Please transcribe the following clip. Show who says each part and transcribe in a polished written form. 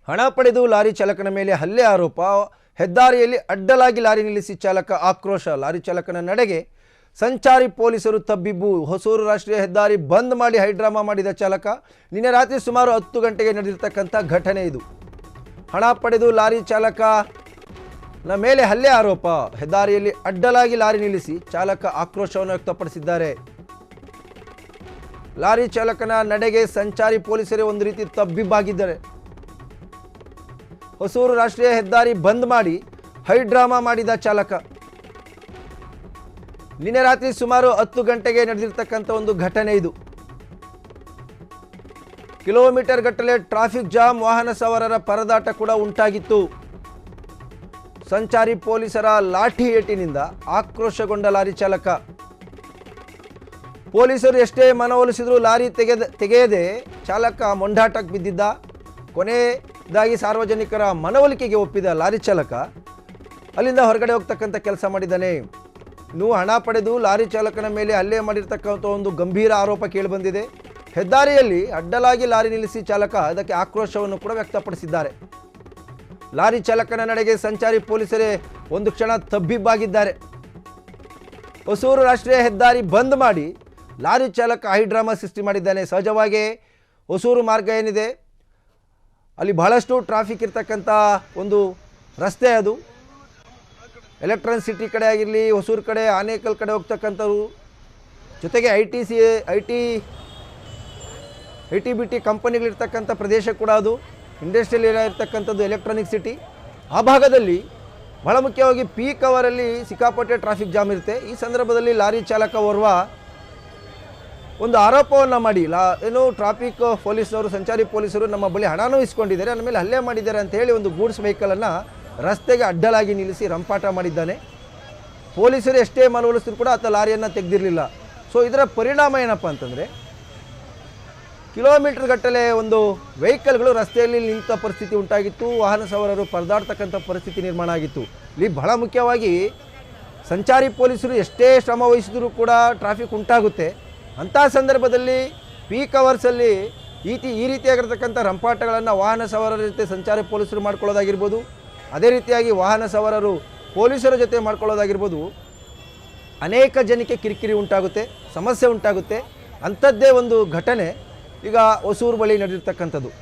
Speaker 1: ಹಣ ಪಡೆದು ಲಾರಿ ಚಾಲಕನ ಮೇಲೆ ಹಲ್ಲೆ ಆರೋಪ. ಹೆದ್ದಾರಿಯಲ್ಲಿ ಅಡ್ಡಲಾಗಿ ಲಾರಿ ನಿಲ್ಲಿಸಿ ಚಾಲಕ ಆಕ್ರೋಶ. ಲಾರಿ ಚಾಲಕನ ನಡೆಗೆ ಸಂಚಾರಿ ಪೊಲೀಸರು ತಬ್ಬಿಬ್ಬು. ಹೊಸೂರು ರಾಷ್ಟ್ರೀಯ ಹೆದ್ದಾರಿ ಬಂದ್ ಮಾಡಿ ಹೈಡ್ರಾಮಾ ಮಾಡಿದ ಚಾಲಕ. ನಿನ್ನೆ ರಾತ್ರಿ ಸುಮಾರು 10 ಗಂಟೆಗೆ ನಡೆದಿರ್ತಕ್ಕಂಥ ಘಟನೆ ಇದು. ಹಣ ಪಡೆದು ಲಾರಿ ಚಾಲಕನ ಮೇಲೆ ಹಲ್ಲೆ ಆರೋಪ. ಹೆದ್ದಾರಿಯಲ್ಲಿ ಅಡ್ಡಲಾಗಿ ಲಾರಿ ನಿಲ್ಲಿಸಿ ಚಾಲಕ ಆಕ್ರೋಶವನ್ನು ವ್ಯಕ್ತಪಡಿಸಿದ್ದಾರೆ. ಲಾರಿ ಚಾಲಕನ ನಡೆಗೆ ಸಂಚಾರಿ ಪೊಲೀಸರೇ ಒಂದು ರೀತಿ ತಬ್ಬಿಬ್ಬಾಗಿದ್ದಾರೆ. ಹೊಸೂರು ರಾಷ್ಟ್ರೀಯ ಹೆದ್ದಾರಿ ಬಂದ್ ಮಾಡಿ ಹೈಡ್ರಾಮಾ ಮಾಡಿದ ಚಾಲಕ. ನಿನ್ನೆ ರಾತ್ರಿ ಸುಮಾರು 10 ಗಂಟೆಗೆ ನಡೆದಿರ್ತಕ್ಕಂಥ ಒಂದು ಘಟನೆ ಇದು. ಕಿಲೋಮೀಟರ್ ಗಟ್ಟಲೆ ಟ್ರಾಫಿಕ್ ಜಾಮ್, ವಾಹನ ಸವಾರರ ಪರದಾಟ ಕೂಡ ಉಂಟಾಗಿತ್ತು. ಸಂಚಾರಿ ಪೊಲೀಸರ ಲಾಠಿ ಏಟಿನಿಂದ ಆಕ್ರೋಶಗೊಂಡ ಲಾರಿ ಚಾಲಕ. ಪೊಲೀಸರು ಎಷ್ಟೇ ಮನವೊಲಿಸಿದ್ರು ಲಾರಿ ತೆಗೆಯದೆ ಚಾಲಕ ಮೊಂಡಾಟಕ್ಕೆ ಬಿದ್ದಿದ್ದ. ಕೊನೆಯದಾಗಿ ಸಾರ್ವಜನಿಕರ ಮನವೊಲಿಕೆಗೆ ಒಪ್ಪಿದ ಲಾರಿ ಚಾಲಕ ಅಲ್ಲಿಂದ ಹೊರಗಡೆ ಹೋಗ್ತಕ್ಕಂಥ ಕೆಲಸ ಮಾಡಿದ್ದಾನೆ. ಇನ್ನು ಹಣ ಪಡೆದು ಲಾರಿ ಚಾಲಕನ ಮೇಲೆ ಹಲ್ಲೆ ಮಾಡಿರ್ತಕ್ಕಂಥ ಒಂದು ಗಂಭೀರ ಆರೋಪ ಕೇಳಿಬಂದಿದೆ. ಹೆದ್ದಾರಿಯಲ್ಲಿ ಅಡ್ಡಲಾಗಿ ಲಾರಿ ನಿಲ್ಲಿಸಿ ಚಾಲಕ ಅದಕ್ಕೆ ಆಕ್ರೋಶವನ್ನು ಕೂಡ ವ್ಯಕ್ತಪಡಿಸಿದ್ದಾರೆ. ಲಾರಿ ಚಾಲಕನ ನಡೆಗೆ ಸಂಚಾರಿ ಪೊಲೀಸರೇ ಒಂದು ಕ್ಷಣ ತಬ್ಬಿಬ್ಬಾಗಿದ್ದಾರೆ. ಹೊಸೂರು ರಾಷ್ಟ್ರೀಯ ಹೆದ್ದಾರಿ ಬಂದ್ ಮಾಡಿ ಲಾರಿ ಚಾಲಕ ಹೈಡ್ರಾಮಾ ಸೃಷ್ಟಿ ಮಾಡಿದ್ದಾನೆ. ಸಹಜವಾಗಿ ಹೊಸೂರು ಮಾರ್ಗ ಏನಿದೆ ಅಲ್ಲಿ ಬಹಳಷ್ಟು ಟ್ರಾಫಿಕ್ ಇರ್ತಕ್ಕಂಥ ಒಂದು ರಸ್ತೆ ಅದು. ಎಲೆಕ್ಟ್ರಾನಿಕ್ ಸಿಟಿ ಕಡೆ ಆಗಿರಲಿ, ಹೊಸೂರು ಕಡೆ, ಆನೇಕಲ್ ಕಡೆ ಹೋಗ್ತಕ್ಕಂಥವ್ರು, ಜೊತೆಗೆ ಐ ಟಿ ಬಿ ಟಿ ಕಂಪನಿಗಳಿರ್ತಕ್ಕಂಥ ಪ್ರದೇಶ ಕೂಡ ಅದು. ಇಂಡಸ್ಟ್ರಿಯಲ್ ಏರಿಯಾ ಇರ್ತಕ್ಕಂಥದ್ದು ಎಲೆಕ್ಟ್ರಾನಿಕ್ ಸಿಟಿ. ಆ ಭಾಗದಲ್ಲಿ ಬಹಳ ಮುಖ್ಯವಾಗಿ ಪೀಕ್ ಅವರಲ್ಲಿ ಸಿಕ್ಕಾಪಟ್ಟೆ ಟ್ರಾಫಿಕ್ ಜಾಮ್ ಇರುತ್ತೆ. ಈ ಸಂದರ್ಭದಲ್ಲಿ ಲಾರಿ ಚಾಲಕ ಓರ್ವ ಒಂದು ಆರೋಪವನ್ನು ಮಾಡಿ ಏನು ಟ್ರಾಫಿಕ್ ಪೊಲೀಸ್ನವರು, ಸಂಚಾರಿ ಪೊಲೀಸರು ನಮ್ಮ ಬಳಿ ಹಣನೂ ಇಸ್ಕೊಂಡಿದ್ದಾರೆ, ನನ್ನ ಮೇಲೆ ಹಲ್ಲೆ ಮಾಡಿದ್ದಾರೆ ಅಂತ ಹೇಳಿ ಒಂದು ಗೂಡ್ಸ್ ವೆಹಿಕಲನ್ನು ರಸ್ತೆಗೆ ಅಡ್ಡಲಾಗಿ ನಿಲ್ಲಿಸಿ ರಂಪಾಟ ಮಾಡಿದ್ದಾನೆ. ಪೊಲೀಸರು ಎಷ್ಟೇ ಮನವೊಲಿಸಿದ್ರು ಕೂಡ ಆತ ಲಾರಿಯನ್ನು ತೆಗೆದಿರಲಿಲ್ಲ. ಸೊ ಇದರ ಪರಿಣಾಮ ಏನಪ್ಪ ಅಂತಂದರೆ ಕಿಲೋಮೀಟರ್ ಗಟ್ಟಲೆ ಒಂದು ವೆಹಿಕಲ್ಗಳು ರಸ್ತೆಯಲ್ಲಿ ನಿಂತ ಪರಿಸ್ಥಿತಿ ಉಂಟಾಗಿತ್ತು. ವಾಹನ ಸವಾರರು ಪರದಾಡ್ತಕ್ಕಂಥ ಪರಿಸ್ಥಿತಿ ನಿರ್ಮಾಣ ಆಗಿತ್ತು. ಇಲ್ಲಿ ಬಹಳ ಮುಖ್ಯವಾಗಿ ಸಂಚಾರಿ ಪೊಲೀಸರು ಎಷ್ಟೇ ಶ್ರಮ ವಹಿಸಿದರೂ ಕೂಡ ಟ್ರಾಫಿಕ್ ಉಂಟಾಗುತ್ತೆ. ಅಂಥ ಸಂದರ್ಭದಲ್ಲಿ ಪೀಕ್ ಅವರ್ಸಲ್ಲಿ ಈ ರೀತಿಯಾಗಿರ್ತಕ್ಕಂಥ ರಂಪಾಟಗಳನ್ನು ವಾಹನ ಸವಾರರ ಜೊತೆ ಸಂಚಾರಿ ಪೊಲೀಸರು ಮಾಡ್ಕೊಳ್ಳೋದಾಗಿರ್ಬೋದು, ಅದೇ ರೀತಿಯಾಗಿ ವಾಹನ ಸವಾರರು ಪೊಲೀಸರ ಜೊತೆ ಮಾಡ್ಕೊಳ್ಳೋದಾಗಿರ್ಬೋದು, ಅನೇಕ ಜನಕ್ಕೆ ಕಿರಿಕಿರಿ ಉಂಟಾಗುತ್ತೆ, ಸಮಸ್ಯೆ ಉಂಟಾಗುತ್ತೆ. ಅಂಥದ್ದೇ ಒಂದು ಘಟನೆ ಈಗ ಹೊಸೂರು ಬಳಿ ನಡೆದಿರ್ತಕ್ಕಂಥದ್ದು.